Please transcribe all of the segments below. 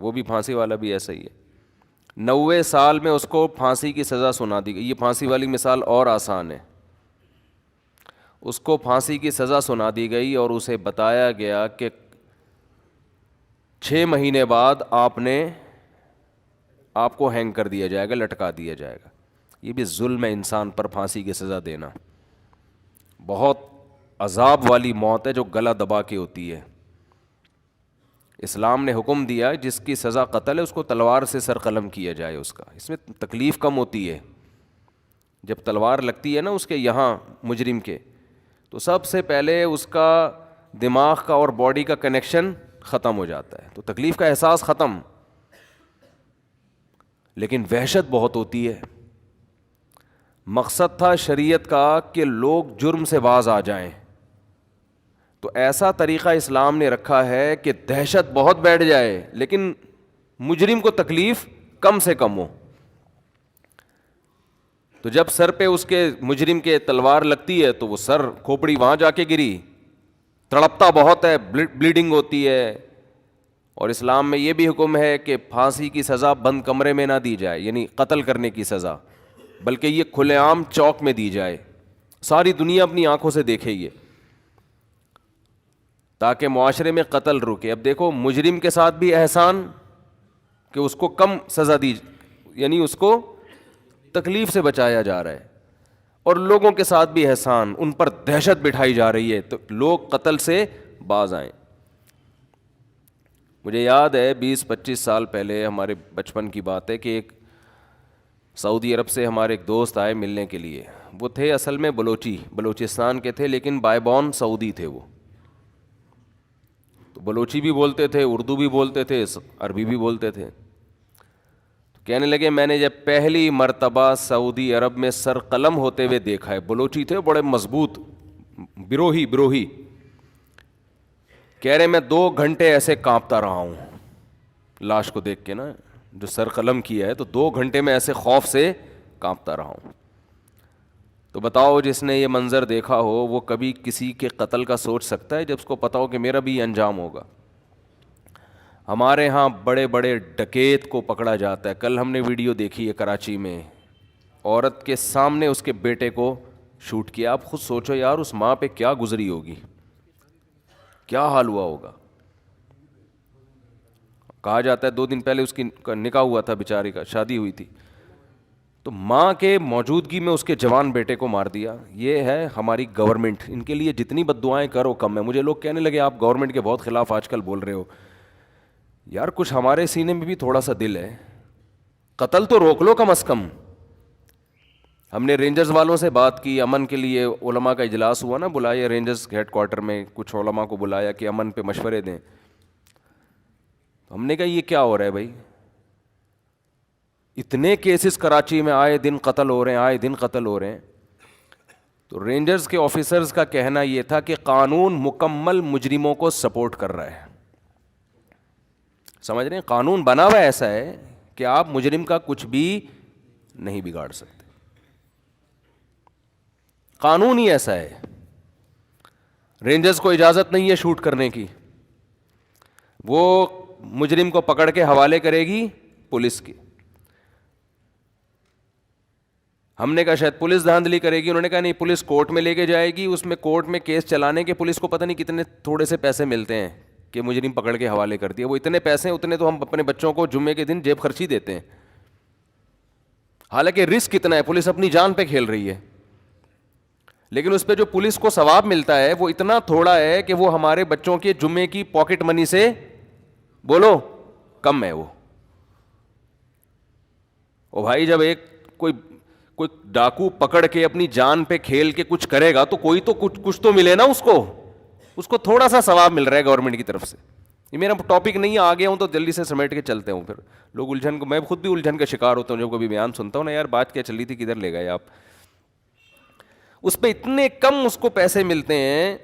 وہ بھی پھانسی والا بھی ایسا ہی ہے. 90 سال میں اس کو پھانسی کی سزا سنا دی گئی. یہ پھانسی والی مثال اور آسان ہے. اس کو پھانسی کی سزا سنا دی گئی اور اسے بتایا گیا کہ 6 مہینے بعد آپ کو ہینگ کر دیا جائے گا, لٹکا دیا جائے گا. یہ بھی ظلم ہے انسان پر پھانسی کی سزا دینا. بہت عذاب والی موت ہے جو گلا دبا کے ہوتی ہے. اسلام نے حکم دیا جس کی سزا قتل ہے اس کو تلوار سے سر قلم کیا جائے. اس میں تکلیف کم ہوتی ہے. جب تلوار لگتی ہے نا اس کے یہاں مجرم کے, تو سب سے پہلے اس کا دماغ کا اور باڈی کا کنیکشن ختم ہو جاتا ہے, تو تکلیف کا احساس ختم, لیکن وحشت بہت ہوتی ہے. مقصد تھا شریعت کا کہ لوگ جرم سے باز آ جائیں, تو ایسا طریقہ اسلام نے رکھا ہے کہ دہشت بہت بیٹھ جائے لیکن مجرم کو تکلیف کم سے کم ہو. تو جب سر پہ اس کے مجرم کے تلوار لگتی ہے تو وہ سر کھوپڑی وہاں جا کے گری, تڑپتا بہت ہے, بلیڈنگ ہوتی ہے. اور اسلام میں یہ بھی حکم ہے کہ پھانسی کی سزا بند کمرے میں نہ دی جائے, یعنی قتل کرنے کی سزا, بلکہ یہ کھلے عام چوک میں دی جائے, ساری دنیا اپنی آنکھوں سے دیکھے یہ, تاکہ معاشرے میں قتل رکے. اب دیکھو مجرم کے ساتھ بھی احسان کہ اس کو کم سزا دی, یعنی اس کو تکلیف سے بچایا جا رہا ہے, اور لوگوں کے ساتھ بھی احسان, ان پر دہشت بٹھائی جا رہی ہے تو لوگ قتل سے باز آئیں. مجھے یاد ہے 20-25 سال پہلے ہمارے بچپن کی بات ہے کہ ایک سعودی عرب سے ہمارے ایک دوست آئے ملنے کے لیے. وہ تھے اصل میں بلوچستان کے تھے, لیکن بائی بورن سعودی تھے. وہ تو بلوچی بھی بولتے تھے, اردو بھی بولتے تھے, عربی بھی بولتے تھے. کہنے لگے میں نے جب پہلی مرتبہ سعودی عرب میں سر قلم ہوتے ہوئے دیکھا ہے, بلوچی تھے بڑے مضبوط, بروہی, کہہ رہے میں 2 گھنٹے ایسے کانپتا رہا ہوں لاش کو دیکھ کے نا, جو سر قلم کیا ہے, تو 2 گھنٹے میں ایسے خوف سے کانپتا رہا ہوں. تو بتاؤ جس نے یہ منظر دیکھا ہو وہ کبھی کسی کے قتل کا سوچ سکتا ہے جب اس کو پتا ہو کہ میرا بھی یہ انجام ہوگا. ہمارے ہاں بڑے بڑے ڈکیت کو پکڑا جاتا ہے. کل ہم نے ویڈیو دیکھی ہے کراچی میں, عورت کے سامنے اس کے بیٹے کو شوٹ کیا. آپ خود سوچو یار اس ماں پہ کیا گزری ہوگی, کیا حال ہوا ہوگا. کہا جاتا ہے 2 دن پہلے اس کی نکاح ہوا تھا, بیچاری کا شادی ہوئی تھی, تو ماں کے موجودگی میں اس کے جوان بیٹے کو مار دیا. یہ ہے ہماری گورنمنٹ, ان کے لیے جتنی بد دعائیں کرو کم ہے. مجھے لوگ کہنے لگے آپ گورنمنٹ کے بہت خلاف آج کل بول رہے ہو. یار کچھ ہمارے سینے میں بھی تھوڑا سا دل ہے, قتل تو روک لو کم از کم. ہم نے رینجرز والوں سے بات کی, امن کے لیے علماء کا اجلاس ہوا نا, بلایا رینجرز ہیڈ کوارٹر میں, کچھ علماء کو بلایا کہ امن پہ مشورے دیں. ہم نے کہا یہ کیا ہو رہا ہے بھائی, اتنے کیسز کراچی میں آئے دن قتل ہو رہے ہیں. تو رینجرز کے آفیسرز کا کہنا یہ تھا کہ قانون مکمل مجرموں کو سپورٹ کر رہا ہے. سمجھ رہے ہیں, قانون بنا ہوا ایسا ہے کہ آپ مجرم کا کچھ بھی نہیں بگاڑ سکتے, قانون ہی ایسا ہے. رینجرز کو اجازت نہیں ہے شوٹ کرنے کی, وہ مجرم کو پکڑ کے حوالے کرے گی پولیس کی. ہم نے کہا شاید پولیس دھاندلی کرے گی, انہوں نے کہا نہیں پولیس کورٹ میں لے کے جائے گی, اس میں کورٹ میں کیس چلانے کے پولیس کو پتہ نہیں کتنے تھوڑے سے پیسے ملتے ہیں کہ مجرم پکڑ کے حوالے کر دیا. وہ اتنے پیسے اتنے تو ہم اپنے بچوں کو جمعے کے دن جیب خرچی دیتے ہیں, حالانکہ رسک کتنا ہے, پولیس اپنی جان پہ کھیل رہی ہے, لیکن اس پہ جو پولیس کو ثواب ملتا ہے وہ اتنا تھوڑا ہے کہ وہ ہمارے بچوں کے جمعے کی پاکٹ منی سے بولو کم ہے وہ. او بھائی جب ایک کوئی ڈاکو پکڑ کے اپنی جان پہ کھیل کے کچھ کرے گا تو کوئی تو کچھ تو ملے نا اس کو تھوڑا سا ثواب مل رہا ہے گورنمنٹ کی طرف سے. یہ میرا ٹاپک نہیں ہے, آ گیا ہوں تو جلدی سے سمیٹ کے چلتے ہوں. پھر لوگ الجھن کو, میں خود بھی الجھن کا شکار ہوتا ہوں جب کبھی بیان سنتا ہوں نا, یار بات کیا چل رہی تھی, کدھر لے گئے آپ. اس پہ اتنے کم اس کو پیسے ملتے ہیں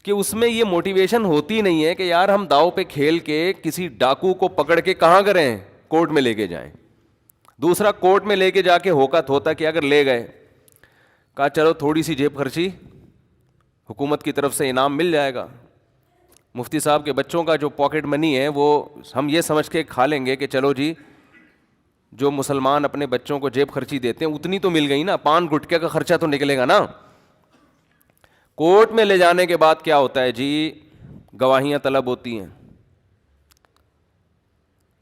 کہ اس میں یہ موٹیویشن ہوتی نہیں ہے کہ یار ہم داؤ پہ کھیل کے کسی ڈاکو کو پکڑ کے کہاں کریں, کورٹ میں لے کے جائیں. دوسرا کورٹ میں لے کے جا کے ہوتا کہ اگر لے گئے, کہا چلو تھوڑی سی جیب خرچی حکومت کی طرف سے انعام مل جائے گا, مفتی صاحب کے بچوں کا جو پاکٹ منی ہے وہ ہم یہ سمجھ کے کھا لیں گے کہ چلو جی جو مسلمان اپنے بچوں کو جیب خرچی دیتے ہیں اتنی تو مل گئی نا, پان گٹکے کا خرچہ تو نکلے گا نا. کورٹ میں لے جانے کے بعد کیا ہوتا ہے جی, گواہیاں طلب ہوتی ہیں.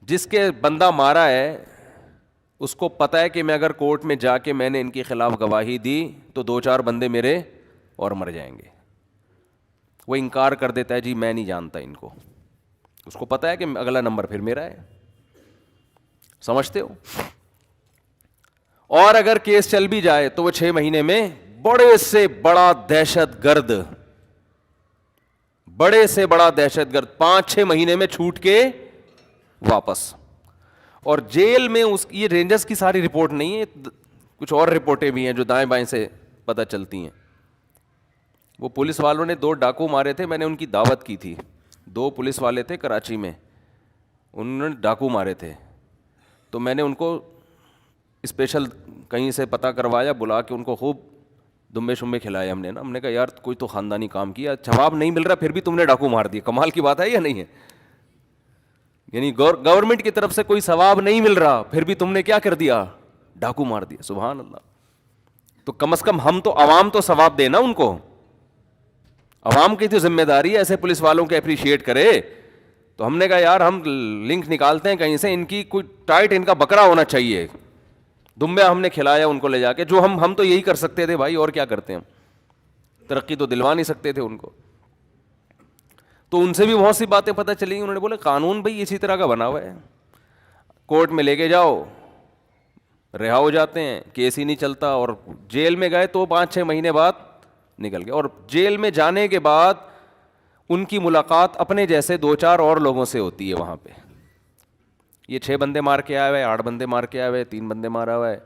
جس کے بندہ مارا ہے اس کو پتا ہے کہ میں اگر کورٹ میں جا کے میں نے ان کے خلاف گواہی دی تو 2-4 بندے میرے اور مر جائیں گے. وہ انکار کر دیتا ہے جی میں نہیں جانتا ان کو, اس کو پتا ہے کہ اگلا نمبر پھر میرا ہے. سمجھتے ہو؟ اور اگر کیس چل بھی جائے تو وہ 6 مہینے میں بڑے سے بڑا دہشت گرد 5-6 مہینے میں چھوٹ کے واپس. اور جیل میں یہ رینجرز کی ساری رپورٹ نہیں ہے, کچھ اور رپورٹیں بھی ہیں جو دائیں بائیں سے پتہ چلتی ہیں. وہ پولیس والوں نے 2 ڈاکو مارے تھے, میں نے ان کی دعوت کی تھی. 2 پولیس والے تھے کراچی میں, انہوں نے ڈاکو مارے تھے, تو میں نے ان کو اسپیشل کہیں سے پتہ کروایا, بلا کے ان کو خوب دمبے شمبے کھلائے ہم نے نا. ہم نے کہا یار کوئی تو خاندانی کام کیا, جواب نہیں مل رہا پھر بھی تم نے ڈاکو مار دیا, کمال کی بات ہے یا نہیں ہے؟ یعنی گورنمنٹ کی طرف سے کوئی ثواب نہیں مل رہا پھر بھی تم نے کیا کر دیا, ڈاکو مار دیا. سبحان اللہ. تو کم از کم ہم تو عوام تو ثواب دے نا ان کو, عوام کی تو ذمہ داری ہے ایسے پولیس والوں کے اپریشیٹ کرے. تو ہم نے کہا یار ہم لنک نکالتے ہیں کہیں سے, ان کی کوئی ٹائٹ ان کا بکرا ہونا چاہیے. دمبیا ہم نے کھلایا ان کو لے جا کے, جو ہم تو یہی کر سکتے تھے بھائی, اور کیا کرتے ہیں ہم, ترقی تو دلوا نہیں سکتے تھے ان کو. تو ان سے بھی بہت سی باتیں پتہ چلی. انہوں نے بولا قانون بھائی اسی طرح کا بنا ہوا ہے, کورٹ میں لے کے جاؤ رہا ہو جاتے ہیں, کیس ہی نہیں چلتا. اور جیل میں گئے تو 5-6 مہینے بعد نکل گئے. اور جیل میں جانے کے بعد ان کی ملاقات اپنے جیسے 2-4 اور لوگوں سے ہوتی ہے وہاں پہ. یہ 6 بندے مار کے آئے ہوئے, 8 بندے مار کے آئے ہوئے, 3 بندے مارا ہوا ہے,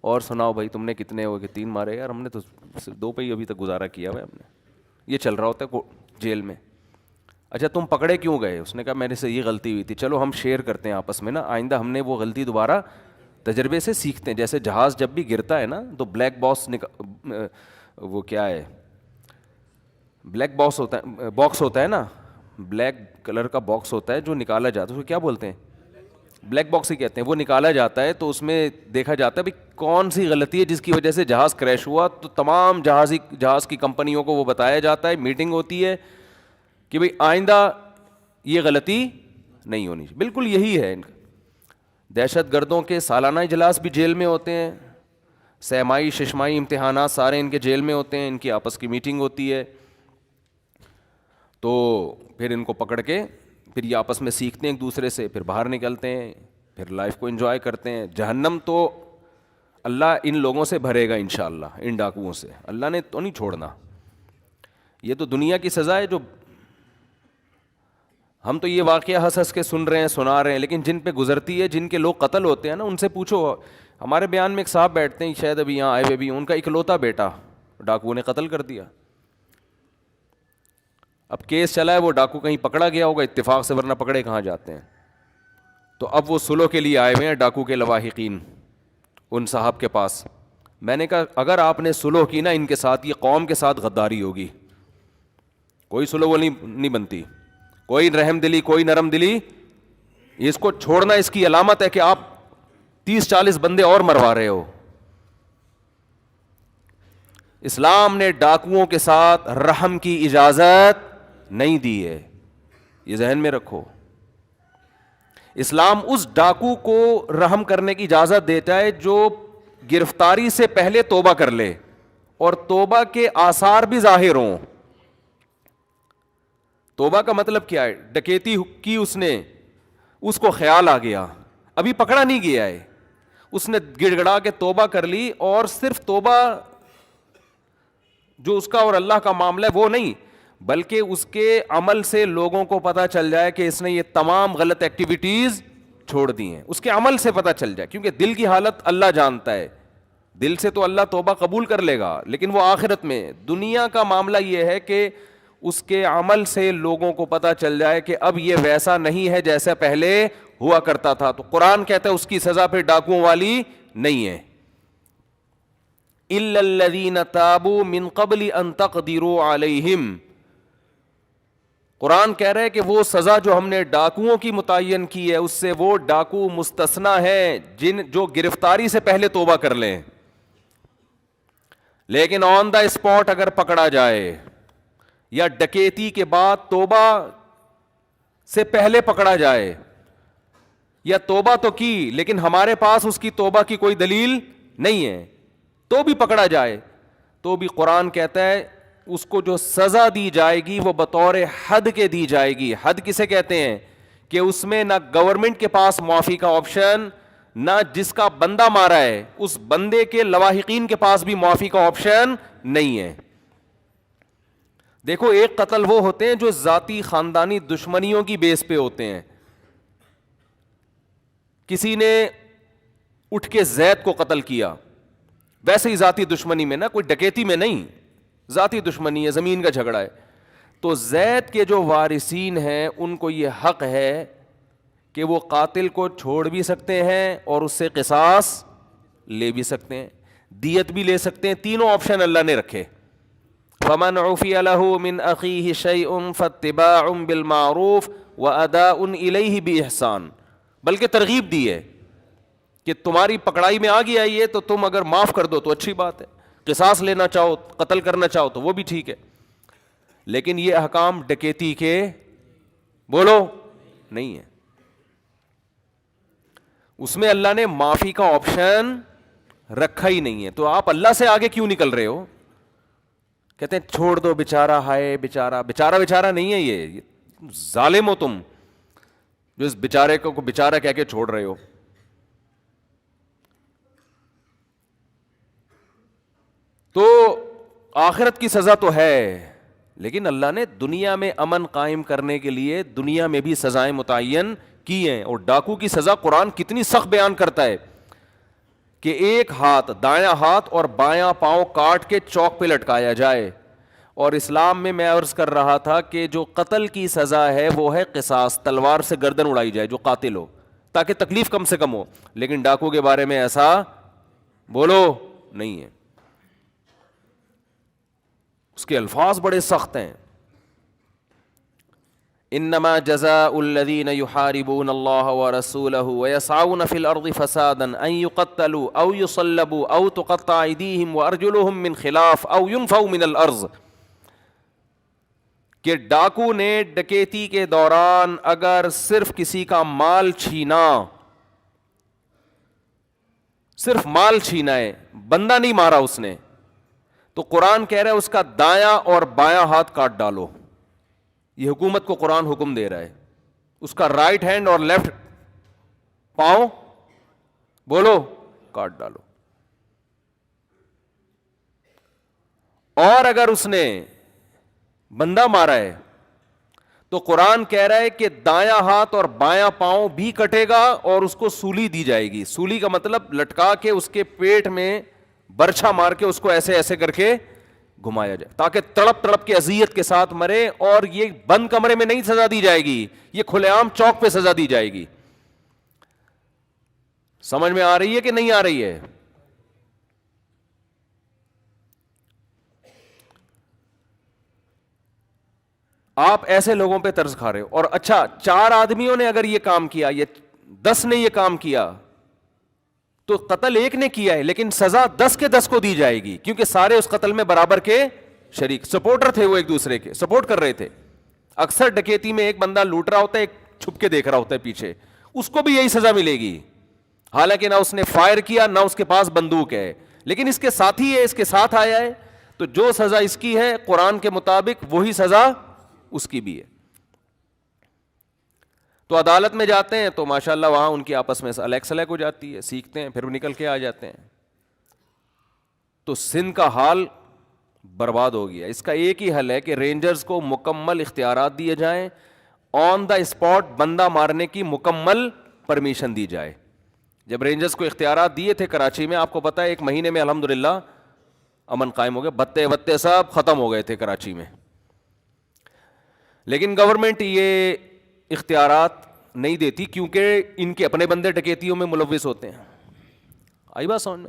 اور سناؤ بھائی تم نے کتنے ہو کہ 3 مارے. یار ہم نے تو صرف 2 پہ ہی ابھی تک گزارا کیا ہوا ہے ہم نے. یہ چل رہا ہوتا ہے جیل میں. اچھا تم پکڑے کیوں گئے؟ اس نے کہا میرے سے یہ غلطی ہوئی تھی. چلو ہم شیئر کرتے ہیں آپس میں نا, آئندہ ہم نے وہ غلطی دوبارہ تجربے سے سیکھتے ہیں. جیسے جہاز جب بھی گرتا ہے نا تو بلیک وہ کیا ہے, بلیک باکس ہوتا ہے نا, بلیک کلر کا باکس ہوتا ہے جو نکالا جاتا ہے, اس کو کیا بولتے ہیں؟ بلیک باکس ہی کہتے ہیں. وہ نکالا جاتا ہے تو اس میں دیکھا جاتا ہے بھائی کون سی غلطی ہے جس کی وجہ سے جہاز کریش ہوا. تو تمام جہاز کی کمپنیوں کو وہ بتایا جاتا ہے, میٹنگ ہوتی ہے کہ بھئی آئندہ یہ غلطی نہیں ہونی چاہیے. بالکل یہی ہے ان کا. دہشت گردوں کے سالانہ اجلاس بھی جیل میں ہوتے ہیں, سہمائی ششمائی امتحانات سارے ان کے جیل میں ہوتے ہیں, ان کی آپس کی میٹنگ ہوتی ہے. تو پھر ان کو پکڑ کے پھر یہ آپس میں سیکھتے ہیں ایک دوسرے سے, پھر باہر نکلتے ہیں, پھر لائف کو انجوائے کرتے ہیں. جہنم تو اللہ ان لوگوں سے بھرے گا انشاءاللہ, ان ڈاکوؤں سے. اللہ نے تو نہیں چھوڑنا. یہ تو دنیا کی سزا ہے جو ہم تو یہ واقعہ ہنس ہنس کے سن رہے ہیں, سنا رہے ہیں, لیکن جن پہ گزرتی ہے, جن کے لوگ قتل ہوتے ہیں نا, ان سے پوچھو. ہمارے بیان میں ایک صاحب بیٹھتے ہیں, شاید ابھی یہاں آئے ہوئے بھی, ان کا اکلوتا بیٹا ڈاکوؤں نے قتل کر دیا. اب کیس چلا ہے, وہ ڈاکو کہیں پکڑا گیا ہوگا اتفاق سے, ورنہ پکڑے کہاں جاتے ہیں. تو اب وہ صلح کے لیے آئے ہوئے ہیں ڈاکو کے لواحقین ان صاحب کے پاس. میں نے کہا اگر آپ نے صلح کی نا ان کے ساتھ, یہ قوم کے ساتھ غداری ہوگی. کوئی صلح وہ نہیں بنتی, کوئی رحم دلی, کوئی نرم دلی. اس کو چھوڑنا اس کی علامت ہے کہ آپ 30-40 بندے اور مروا رہے ہو. اسلام نے ڈاکوؤں کے ساتھ رحم کی اجازت نہیں دی ہے, یہ ذہن میں رکھو. اسلام اس ڈاکو کو رحم کرنے کی اجازت دیتا ہے جو گرفتاری سے پہلے توبہ کر لے اور توبہ کے آثار بھی ظاہر ہوں. توبہ کا مطلب کیا ہے؟ ڈکیتی کی اس نے, اس کو خیال آ گیا, ابھی پکڑا نہیں گیا ہے, اس نے گڑ گڑا کے توبہ کر لی, اور صرف توبہ جو اس کا اور اللہ کا معاملہ ہے وہ نہیں, بلکہ اس کے عمل سے لوگوں کو پتہ چل جائے کہ اس نے یہ تمام غلط ایکٹیویٹیز چھوڑ دی ہیں. اس کے عمل سے پتہ چل جائے, کیونکہ دل کی حالت اللہ جانتا ہے. دل سے تو اللہ توبہ قبول کر لے گا, لیکن وہ آخرت میں. دنیا کا معاملہ یہ ہے کہ اس کے عمل سے لوگوں کو پتہ چل جائے کہ اب یہ ویسا نہیں ہے جیسا پہلے ہوا کرتا تھا. تو قرآن کہتا ہے اس کی سزا پھر ڈاکوؤں والی نہیں ہے. الا الذین تابوا من قبل ان تقدروا علیہم, قرآن کہہ رہے کہ وہ سزا جو ہم نے ڈاکوؤں کی متعین کی ہے اس سے وہ ڈاکو مستثنا ہے جو گرفتاری سے پہلے توبہ کر لیں. لیکن آن دا اسپاٹ اگر پکڑا جائے یا ڈکیتی کے بعد توبہ سے پہلے پکڑا جائے یا توبہ تو کی لیکن ہمارے پاس اس کی توبہ کی کوئی دلیل نہیں ہے تو بھی پکڑا جائے تو بھی قرآن کہتا ہے اس کو جو سزا دی جائے گی وہ بطور حد کے دی جائے گی. حد کسے کہتے ہیں کہ اس میں نہ گورنمنٹ کے پاس معافی کا آپشن, نہ جس کا بندہ مارا ہے اس بندے کے لواحقین کے پاس بھی معافی کا آپشن نہیں ہے. دیکھو ایک قتل وہ ہوتے ہیں جو ذاتی خاندانی دشمنیوں کی بیس پہ ہوتے ہیں. کسی نے اٹھ کے زید کو قتل کیا, ویسے ہی ذاتی دشمنی میں, نا کوئی ڈکیتی میں نہیں, ذاتی دشمنی ہے, زمین کا جھگڑا ہے. تو زید کے جو وارثین ہیں ان کو یہ حق ہے کہ وہ قاتل کو چھوڑ بھی سکتے ہیں اور اس سے قصاص لے بھی سکتے ہیں, دیت بھی لے سکتے ہیں. تینوں آپشن اللہ نے رکھے. فمن عفی لہ من اخیہ شیء فاتباع بالمعروف واداء الیہ باحسان. بلکہ ترغیب دی ہے کہ تمہاری پکڑائی میں آ گیا یہ تو تم اگر معاف کر دو تو اچھی بات ہے, قصاص لینا چاہو قتل کرنا چاہو تو وہ بھی ٹھیک ہے. لیکن یہ احکام ڈکیتی کے بولو نہیں ہے. اس میں اللہ نے معافی کا آپشن رکھا ہی نہیں ہے. تو آپ اللہ سے آگے کیوں نکل رہے ہو؟ کہتے ہیں چھوڑ دو بیچارہ, ہائے بیچارہ. بیچارہ نہیں ہے یہ ظالم ہو تم جو اس بیچارے کو بیچارہ کہہ کے چھوڑ رہے ہو. تو آخرت کی سزا تو ہے لیکن اللہ نے دنیا میں امن قائم کرنے کے لیے دنیا میں بھی سزائیں متعین کی ہیں. اور ڈاکو کی سزا قرآن کتنی سخت بیان کرتا ہے کہ ایک ہاتھ, دایاں ہاتھ اور بایاں پاؤں کاٹ کے چوک پہ لٹکایا جائے. اور اسلام میں عرض کر رہا تھا کہ جو قتل کی سزا ہے وہ ہے قصاص, تلوار سے گردن اڑائی جائے جو قاتل ہو تاکہ تکلیف کم سے کم ہو. لیکن ڈاکو کے بارے میں ایسا بولو نہیں ہے. اس کے الفاظ بڑے سخت ہیں. انما جزاء الذين يحاربون الله ورسوله ويسعون في الارض فسادا ان يقتلوا او يصلبوا او تقطع ايديهم وارجلهم من خلاف او ينفوا من الارض. کہ ڈاکو نے ڈکیتی کے دوران اگر صرف کسی کا مال چھینا, صرف مال چھینا ہے, بندہ نہیں مارا اس نے, تو قرآن کہہ رہا ہے اس کا دایاں اور بایاں ہاتھ کاٹ ڈالو. یہ حکومت کو قرآن حکم دے رہا ہے. اس کا رائٹ ہینڈ اور لیفٹ پاؤں بولو کاٹ ڈالو. اور اگر اس نے بندہ مارا ہے تو قرآن کہہ رہا ہے کہ دایاں ہاتھ اور بایاں پاؤں بھی کٹے گا اور اس کو سولی دی جائے گی. سولی کا مطلب لٹکا کے اس کے پیٹ میں برچھا مار کے اس کو ایسے ایسے کر کے گھمایا جائے تاکہ تڑپ تڑپ کے اذیت کے ساتھ مرے. اور یہ بند کمرے میں نہیں سزا دی جائے گی, یہ کھلے عام چوک پہ سزا دی جائے گی. سمجھ میں آ رہی ہے کہ نہیں آ رہی ہے؟ آپ ایسے لوگوں پہ طرز کھا رہے ہو. اور اچھا 4 آدمیوں نے اگر یہ کام کیا, یہ 10 نے یہ کام کیا, تو قتل ایک نے کیا ہے لیکن سزا 10 کے 10 کو دی جائے گی کیونکہ سارے اس قتل میں برابر کے شریک, سپورٹر تھے, وہ ایک دوسرے کے سپورٹ کر رہے تھے. اکثر ڈکیتی میں ایک بندہ لوٹ رہا ہوتا ہے, ایک چھپ کے دیکھ رہا ہوتا ہے پیچھے, اس کو بھی یہی سزا ملے گی. حالانکہ نہ اس نے فائر کیا نہ اس کے پاس بندوق ہے, لیکن اس کے ساتھی ہے, اس کے ساتھ آیا ہے, تو جو سزا اس کی ہے قرآن کے مطابق وہی سزا اس کی بھی ہے. تو عدالت میں جاتے ہیں تو ماشاءاللہ وہاں ان کی آپس میں الیک سلیک ہو جاتی ہے, سیکھتے ہیں, پھر نکل کے آ جاتے ہیں. تو سندھ کا حال برباد ہو گیا. اس کا ایک ہی حل ہے کہ رینجرز کو مکمل اختیارات دیے جائیں, آن دا اسپاٹ بندہ مارنے کی مکمل پرمیشن دی جائے. جب رینجرز کو اختیارات دیے تھے کراچی میں, آپ کو پتا ہے 1 مہینے میں الحمدللہ امن قائم ہو گیا, بتے وتے سب ختم ہو گئے تھے کراچی میں. لیکن گورنمنٹ یہ اختیارات نہیں دیتی کیونکہ ان کے اپنے بندے ڈکیتیوں میں ملوث ہوتے ہیں. آئی بات سمجھ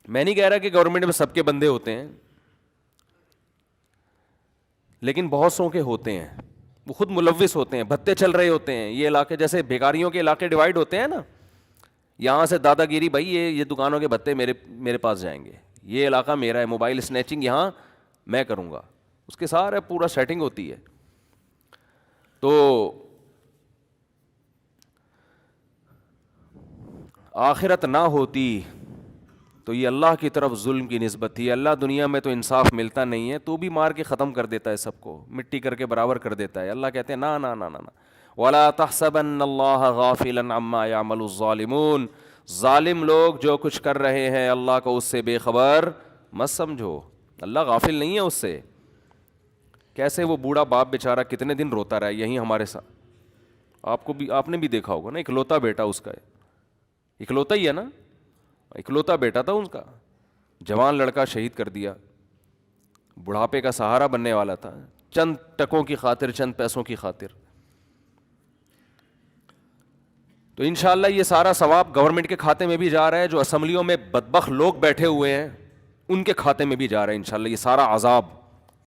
میں نہیں کہہ رہا کہ گورنمنٹ میں سب کے بندے ہوتے ہیں, لیکن بہت سو کے ہوتے ہیں. وہ خود ملوث ہوتے ہیں, بھتے چل رہے ہوتے ہیں. یہ علاقے جیسے بھیکاریوں کے علاقے ڈیوائڈ ہوتے ہیں نا, یہاں سے دادا گیری, بھائی یہ دکانوں کے بھتے میرے پاس جائیں گے, یہ علاقہ میرا ہے, موبائل اسنیچنگ یہاں میں کروں گا, اس کے سارے پورا سیٹنگ ہوتی ہے. تو آخرت نہ ہوتی تو یہ اللہ کی طرف ظلم کی نسبت تھی. اللہ دنیا میں تو انصاف ملتا نہیں ہے, تو بھی مار کے ختم کر دیتا ہے, سب کو مٹی کر کے برابر کر دیتا ہے. اللہ کہتے ہیں نا نا نا نا, وَلَا تَحْسَبَنَّ اللَّهَ غَافِلًا عَمَّا يَعْمَلُ الظَّالِمُونَ, ظالم لوگ جو کچھ کر رہے ہیں اللہ کو اس سے بے خبر مت سمجھو. اللہ غافل نہیں ہے اس سے. کیسے وہ بوڑھا باپ بیچارہ کتنے دن روتا رہا یہیں ہمارے ساتھ, آپ نے بھی دیکھا ہوگا نا, اکلوتا بیٹا اس کا ہے, اکلوتا ہی ہے نا, اکلوتا بیٹا تھا اس کا, جوان لڑکا شہید کر دیا, بڑھاپے کا سہارا بننے والا تھا, چند ٹکوں کی خاطر, چند پیسوں کی خاطر. تو انشاءاللہ یہ سارا ثواب گورنمنٹ کے کھاتے میں بھی جا رہا ہے, جو اسمبلیوں میں بدبخت لوگ بیٹھے ہوئے ہیں ان کے کھاتے میں بھی جا رہا ہے انشاءاللہ یہ سارا عذاب.